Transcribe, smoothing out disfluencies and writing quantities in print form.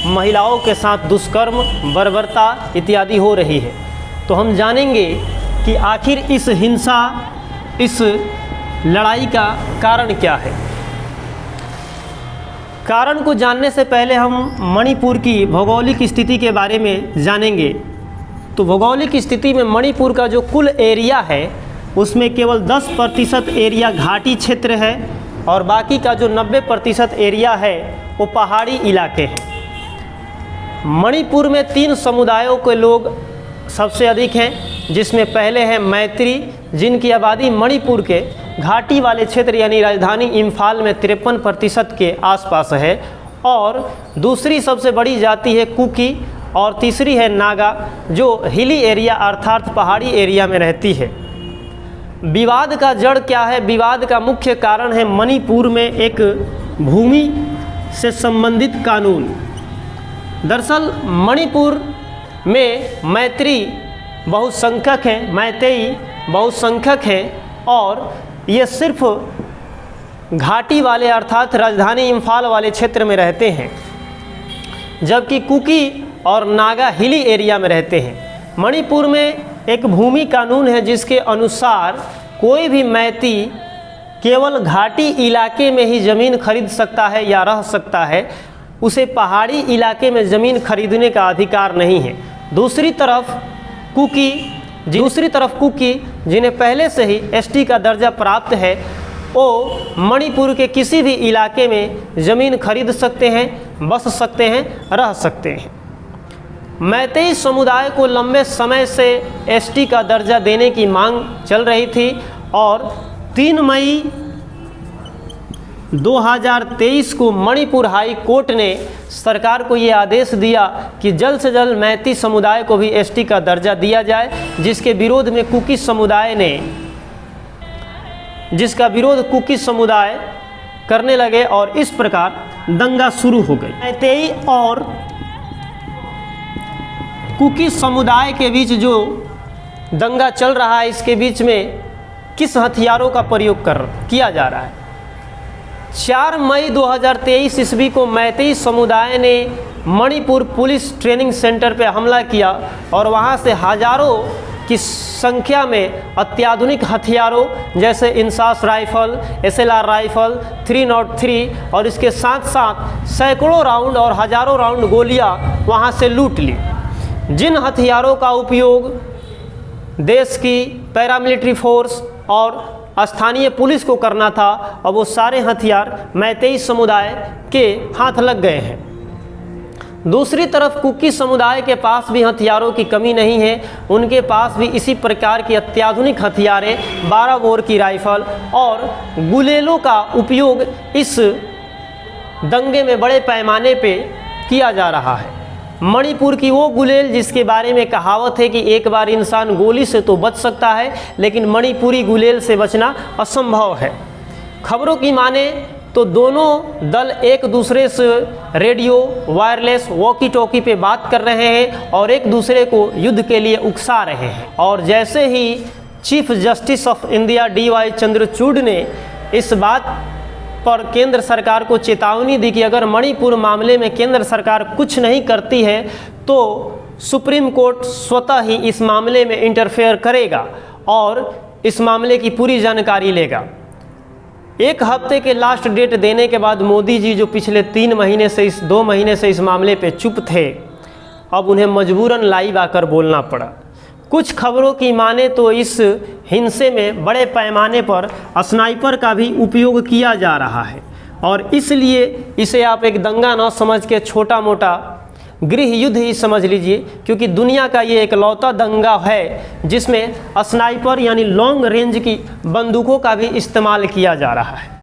महिलाओं के साथ दुष्कर्म, बर्बरता इत्यादि हो रही है। तो हम जानेंगे कि आखिर इस हिंसा, इस लड़ाई का कारण क्या है। कारण को जानने से पहले हम मणिपुर की भौगोलिक स्थिति के बारे में जानेंगे। तो भौगोलिक स्थिति में मणिपुर का जो कुल एरिया है उसमें केवल 10% एरिया घाटी क्षेत्र है और बाकी का जो 90% एरिया है वो पहाड़ी इलाके हैं। मणिपुर में 3 समुदायों के लोग सबसे अधिक हैं, जिसमें पहले हैं मैत्री, जिनकी आबादी मणिपुर के घाटी वाले क्षेत्र यानी राजधानी इम्फाल में 53% के आसपास है। और दूसरी सबसे बड़ी जाति है कुकी और तीसरी है नागा, जो हिली एरिया अर्थात पहाड़ी एरिया में रहती है। विवाद का जड़ क्या है? विवाद का मुख्य कारण है मणिपुर में एक भूमि से संबंधित कानून। दरअसल मणिपुर में मैत्री बहुसंख्यक हैं, मैतेई बहुसंख्यक हैं और ये सिर्फ घाटी वाले अर्थात राजधानी इम्फाल वाले क्षेत्र में रहते हैं, जबकि कुकी और नागा हिली एरिया में रहते हैं। मणिपुर में एक भूमि कानून है जिसके अनुसार कोई भी मैती केवल घाटी इलाके में ही ज़मीन खरीद सकता है या रह सकता है, उसे पहाड़ी इलाके में ज़मीन खरीदने का अधिकार नहीं है। दूसरी तरफ कुकी जिन्हें पहले से ही एसटी का दर्जा प्राप्त है, वो मणिपुर के किसी भी इलाके में ज़मीन खरीद सकते हैं, बस सकते हैं, रह सकते हैं। मैतेई समुदाय को लंबे समय से एसटी का दर्जा देने की मांग चल रही थी और 3 मई 2023 को मणिपुर हाई कोर्ट ने सरकार को ये आदेश दिया कि जल्द से जल्द मैती समुदाय को भी एसटी का दर्जा दिया जाए, जिसका विरोध कुकी समुदाय करने लगे और इस प्रकार दंगा शुरू हो गई। मैतेई और कुकी समुदाय के बीच जो दंगा चल रहा है, इसके बीच में किस हथियारों का प्रयोग किया जा रहा है? 4 मई 2023 ईस्वी को मैतेई समुदाय ने मणिपुर पुलिस ट्रेनिंग सेंटर पर हमला किया और वहां से हजारों की संख्या में अत्याधुनिक हथियारों जैसे इंसास राइफल, SLR राइफल, 303 और इसके साथ साथ सैकड़ों राउंड और हजारों राउंड गोलियां वहां से लूट ली। जिन हथियारों का उपयोग देश की पैरामिलिट्री फोर्स और स्थानीय पुलिस को करना था, अब वो सारे हथियार मैतेई समुदाय के हाथ लग गए हैं। दूसरी तरफ कुकी समुदाय के पास भी हथियारों की कमी नहीं है, उनके पास भी इसी प्रकार की अत्याधुनिक हथियारें, 12 बोर की राइफल और गुलेलों का उपयोग इस दंगे में बड़े पैमाने पे किया जा रहा है। मणिपुर की वो गुलेल जिसके बारे में कहावत है कि एक बार इंसान गोली से तो बच सकता है, लेकिन मणिपुरी गुलेल से बचना असंभव है। खबरों की माने तो दोनों दल एक दूसरे से रेडियो, वायरलेस, वॉकी टॉकी पे बात कर रहे हैं और एक दूसरे को युद्ध के लिए उकसा रहे हैं। और जैसे ही chief justice of India DY Chandrachud ने इस बात पर केंद्र सरकार को चेतावनी दी कि अगर मणिपुर मामले में केंद्र सरकार कुछ नहीं करती है तो सुप्रीम कोर्ट स्वतः ही इस मामले में इंटरफेयर करेगा और इस मामले की पूरी जानकारी लेगा। 1 हफ्ते के लास्ट डेट देने के बाद मोदी जी जो पिछले 2 महीने से इस मामले पे चुप थे, अब उन्हें मजबूरन लाइव आकर बोलना पड़ा। कुछ खबरों की माने तो इस हिंसे में बड़े पैमाने पर स्नाइपर का भी उपयोग किया जा रहा है और इसलिए इसे आप एक दंगा न समझ के छोटा मोटा गृह युद्ध ही समझ लीजिए, क्योंकि दुनिया का ये एकलौता दंगा है जिसमें स्नाइपर यानी लॉन्ग रेंज की बंदूकों का भी इस्तेमाल किया जा रहा है।